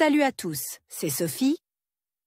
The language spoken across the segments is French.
Salut à tous, c'est Sophie.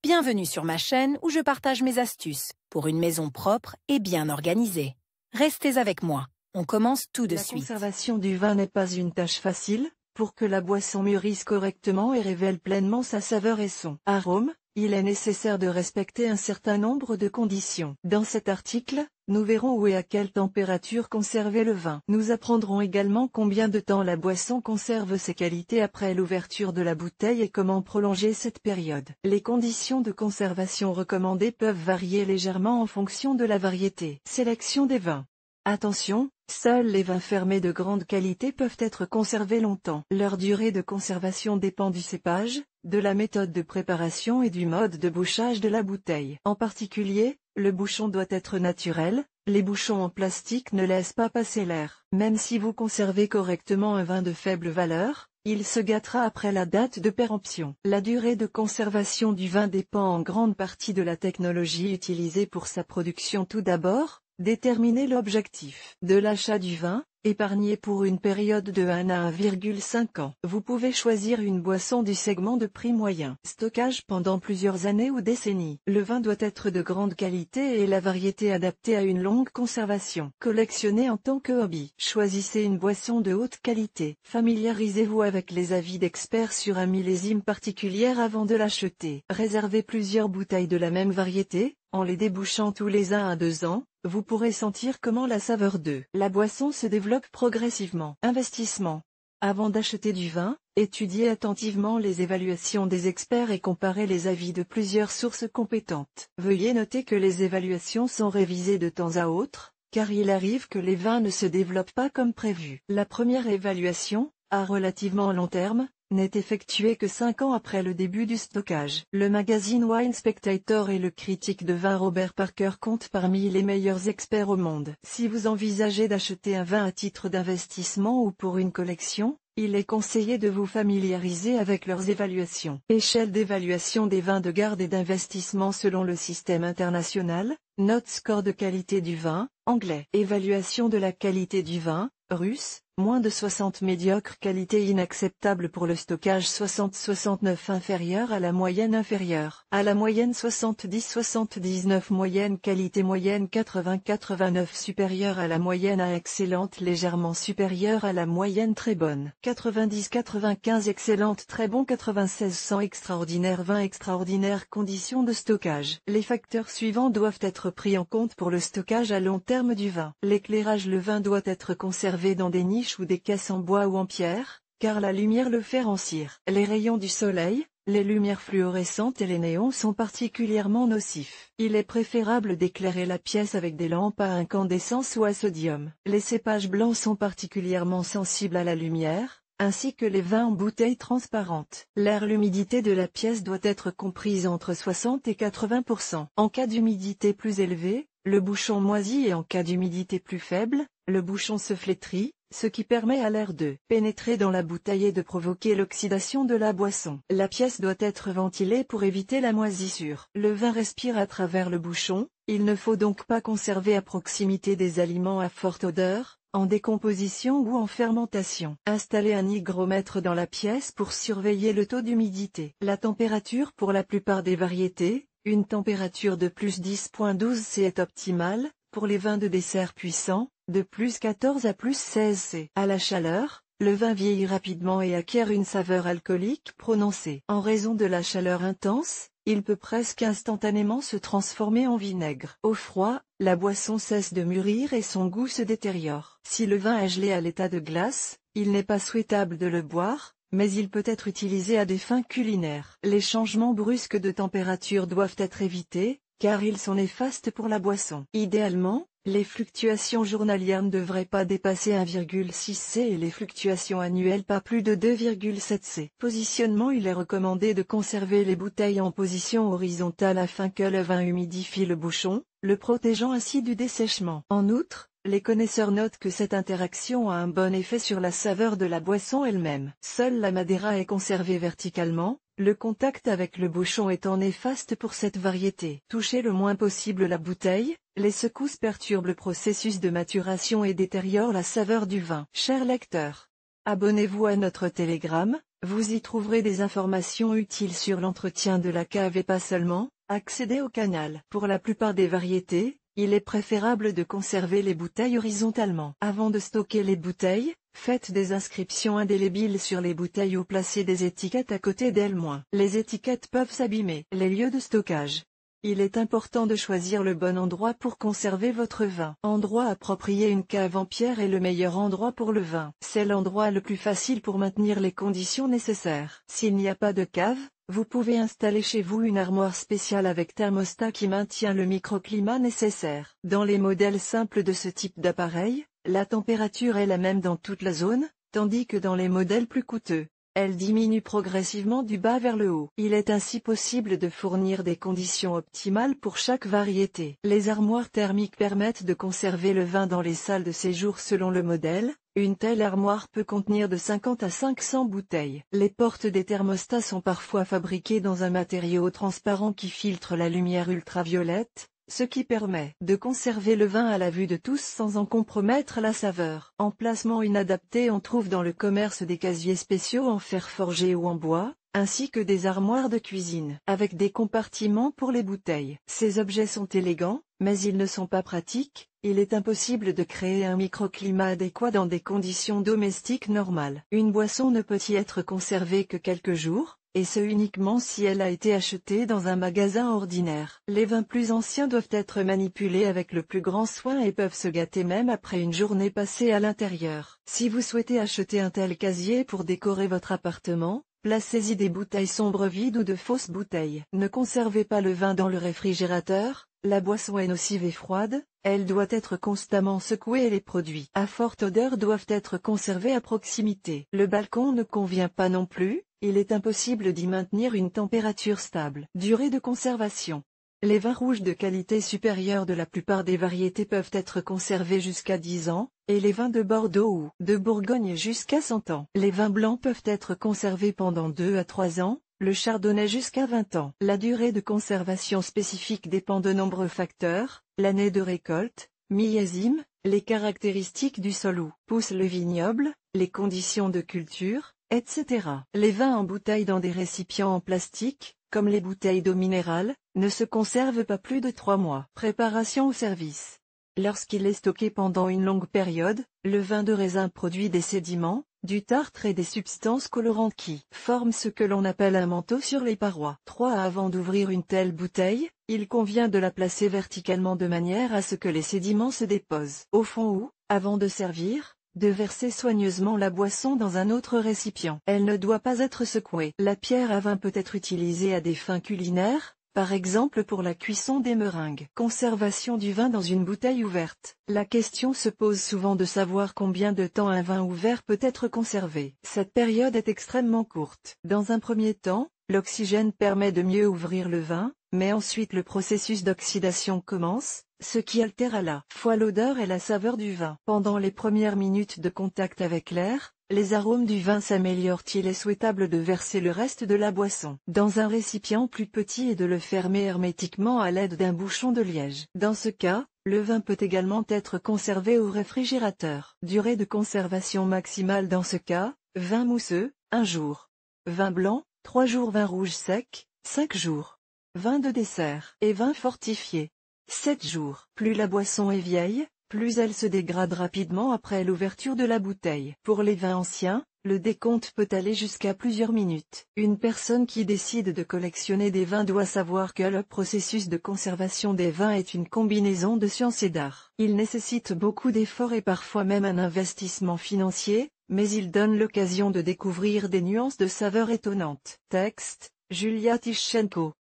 Bienvenue sur ma chaîne où je partage mes astuces pour une maison propre et bien organisée. Restez avec moi, on commence tout de suite. La conservation du vin n'est pas une tâche facile. Pour que la boisson mûrisse correctement et révèle pleinement sa saveur et son arôme, il est nécessaire de respecter un certain nombre de conditions. Dans cet article, nous verrons où et à quelle température conserver le vin. Nous apprendrons également combien de temps la boisson conserve ses qualités après l'ouverture de la bouteille et comment prolonger cette période. Les conditions de conservation recommandées peuvent varier légèrement en fonction de la variété. Sélection des vins. Attention, seuls les vins fermés de grande qualité peuvent être conservés longtemps. Leur durée de conservation dépend du cépage, de la méthode de préparation et du mode de bouchage de la bouteille. En particulier, le bouchon doit être naturel, les bouchons en plastique ne laissent pas passer l'air. Même si vous conservez correctement un vin de faible valeur, il se gâtera après la date de péremption. La durée de conservation du vin dépend en grande partie de la technologie utilisée pour sa production. Tout d'abord, déterminer l'objectif de l'achat du vin, épargné pour une période de 1 à 1,5 ans. Vous pouvez choisir une boisson du segment de prix moyen. Stockage pendant plusieurs années ou décennies. Le vin doit être de grande qualité et la variété adaptée à une longue conservation. Collectionner en tant que hobby. Choisissez une boisson de haute qualité. Familiarisez-vous avec les avis d'experts sur un millésime particulier avant de l'acheter. Réservez plusieurs bouteilles de la même variété. En les débouchant tous les 1 à 2 ans, vous pourrez sentir comment la saveur de la boisson se développe progressivement. Investissement. Avant d'acheter du vin, étudiez attentivement les évaluations des experts et comparez les avis de plusieurs sources compétentes. Veuillez noter que les évaluations sont révisées de temps à autre, car il arrive que les vins ne se développent pas comme prévu. La première évaluation, à relativement long terme, n'est effectué que 5 ans après le début du stockage. Le magazine Wine Spectator et le critique de vin Robert Parker comptent parmi les meilleurs experts au monde. Si vous envisagez d'acheter un vin à titre d'investissement ou pour une collection, il est conseillé de vous familiariser avec leurs évaluations. Échelle d'évaluation des vins de garde et d'investissement selon le système international, note score de qualité du vin, anglais. Évaluation de la qualité du vin, russe, moins de 60 médiocre qualité inacceptable pour le stockage 60-69 inférieur à la moyenne inférieure. À la moyenne 70-79 moyenne qualité moyenne 80-89 supérieure à la moyenne à excellente légèrement supérieure à la moyenne très bonne. 90-95 excellente très bon 96-100 extraordinaire 20 extraordinaire conditions de stockage. Les facteurs suivants doivent être pris en compte pour le stockage à long terme du vin. L'éclairage. Le vin doit être conservé dans des niches ou des caisses en bois ou en pierre, car la lumière le fait rancir. Les rayons du soleil, les lumières fluorescentes et les néons sont particulièrement nocifs. Il est préférable d'éclairer la pièce avec des lampes à incandescence ou à sodium. Les cépages blancs sont particulièrement sensibles à la lumière, ainsi que les vins en bouteille transparente. L'air. L'humidité de la pièce doit être comprise entre 60 et 80%. En cas d'humidité plus élevée, le bouchon moisit et en cas d'humidité plus faible, le bouchon se flétrit, ce qui permet à l'air de pénétrer dans la bouteille et de provoquer l'oxydation de la boisson. La pièce doit être ventilée pour éviter la moisissure. Le vin respire à travers le bouchon, il ne faut donc pas conserver à proximité des aliments à forte odeur, en décomposition ou en fermentation. Installez un hygromètre dans la pièce pour surveiller le taux d'humidité. La température. Pour la plupart des variétés, une température de plus 10.12 C est optimale, pour les vins de dessert puissants, de plus 14 à plus 16 C. À la chaleur, le vin vieillit rapidement et acquiert une saveur alcoolique prononcée. En raison de la chaleur intense, il peut presque instantanément se transformer en vinaigre. Au froid, la boisson cesse de mûrir et son goût se détériore. Si le vin est gelé à l'état de glace, il n'est pas souhaitable de le boire, mais il peut être utilisé à des fins culinaires. Les changements brusques de température doivent être évités, car ils sont néfastes pour la boisson. Idéalement, les fluctuations journalières ne devraient pas dépasser 1,6 C et les fluctuations annuelles pas plus de 2,7 C. Positionnement. Il est recommandé de conserver les bouteilles en position horizontale afin que le vin humidifie le bouchon, le protégeant ainsi du dessèchement. En outre, les connaisseurs notent que cette interaction a un bon effet sur la saveur de la boisson elle-même. Seule la Madeira est conservée verticalement, le contact avec le bouchon étant néfaste pour cette variété. Touchez le moins possible la bouteille, les secousses perturbent le processus de maturation et détériorent la saveur du vin. Cher lecteur, abonnez-vous à notre Telegram, Vous y trouverez des informations utiles sur l'entretien de la cave et pas seulement, accéder au canal. Pour la plupart des variétés, il est préférable de conserver les bouteilles horizontalement. Avant de stocker les bouteilles, faites des inscriptions indélébiles sur les bouteilles ou placez des étiquettes à côté d'elles. Les étiquettes peuvent s'abîmer. Les lieux de stockage. Il est important de choisir le bon endroit pour conserver votre vin. Endroit approprié. Une cave en pierre est le meilleur endroit pour le vin. C'est l'endroit le plus facile pour maintenir les conditions nécessaires. S'il n'y a pas de cave, vous pouvez installer chez vous une armoire spéciale avec thermostat qui maintient le microclimat nécessaire. Dans les modèles simples de ce type d'appareil, la température est la même dans toute la zone, tandis que dans les modèles plus coûteux, elle diminue progressivement du bas vers le haut. Il est ainsi possible de fournir des conditions optimales pour chaque variété. Les armoires thermiques permettent de conserver le vin dans les salles de séjour selon le modèle. Une telle armoire peut contenir de 50 à 500 bouteilles. Les portes des thermostats sont parfois fabriquées dans un matériau transparent qui filtre la lumière ultraviolette, ce qui permet de conserver le vin à la vue de tous sans en compromettre la saveur. Emplacement inadapté. On trouve dans le commerce des casiers spéciaux en fer forgé ou en bois, ainsi que des armoires de cuisine, avec des compartiments pour les bouteilles. Ces objets sont élégants, mais ils ne sont pas pratiques. Il est impossible de créer un microclimat adéquat dans des conditions domestiques normales. Une boisson ne peut y être conservée que quelques jours, et ce uniquement si elle a été achetée dans un magasin ordinaire. Les vins plus anciens doivent être manipulés avec le plus grand soin et peuvent se gâter même après une journée passée à l'intérieur. Si vous souhaitez acheter un tel casier pour décorer votre appartement, placez-y des bouteilles sombres vides ou de fausses bouteilles. Ne conservez pas le vin dans le réfrigérateur, la boisson est nocive et froide, elle doit être constamment secouée et les produits à forte odeur doivent être conservés à proximité. Le balcon ne convient pas non plus, il est impossible d'y maintenir une température stable. Durée de conservation. Les vins rouges de qualité supérieure de la plupart des variétés peuvent être conservés jusqu'à 10 ans, et les vins de Bordeaux ou de Bourgogne jusqu'à 100 ans. Les vins blancs peuvent être conservés pendant 2 à 3 ans, le chardonnay jusqu'à 20 ans. La durée de conservation spécifique dépend de nombreux facteurs, l'année de récolte, millésime, les caractéristiques du sol où pousse le vignoble, les conditions de culture, etc. Les vins en bouteille dans des récipients en plastique, comme les bouteilles d'eau minérale, ne se conservent pas plus de 3 mois. Préparation au service. Lorsqu'il est stocké pendant une longue période, le vin de raisin produit des sédiments, du tartre et des substances colorantes qui forment ce que l'on appelle un manteau sur les parois. 3. Avant d'ouvrir une telle bouteille, il convient de la placer verticalement de manière à ce que les sédiments se déposent au fond ou, avant de servir, de verser soigneusement la boisson dans un autre récipient. Elle ne doit pas être secouée. La pierre à vin peut être utilisée à des fins culinaires, par exemple pour la cuisson des meringues. Conservation du vin dans une bouteille ouverte. La question se pose souvent de savoir combien de temps un vin ouvert peut être conservé. Cette période est extrêmement courte. Dans un premier temps, l'oxygène permet de mieux ouvrir le vin, mais ensuite le processus d'oxydation commence, ce qui altère à la fois l'odeur et la saveur du vin. Pendant les premières minutes de contact avec l'air, les arômes du vin s'améliorent. Il est souhaitable de verser le reste de la boisson dans un récipient plus petit et de le fermer hermétiquement à l'aide d'un bouchon de liège. Dans ce cas, le vin peut également être conservé au réfrigérateur. Durée de conservation maximale dans ce cas, vin mousseux, 1 jour. Vin blanc, 3 jours. Vin rouge sec, 5 jours. Vin de dessert et vin fortifié, 7 jours. Plus la boisson est vieille, plus elle se dégrade rapidement après l'ouverture de la bouteille. Pour les vins anciens, le décompte peut aller jusqu'à plusieurs minutes. Une personne qui décide de collectionner des vins doit savoir que le processus de conservation des vins est une combinaison de science et d'art. Il nécessite beaucoup d'efforts et parfois même un investissement financier, mais il donne l'occasion de découvrir des nuances de saveurs étonnantes. Texte, Julia Tischenko.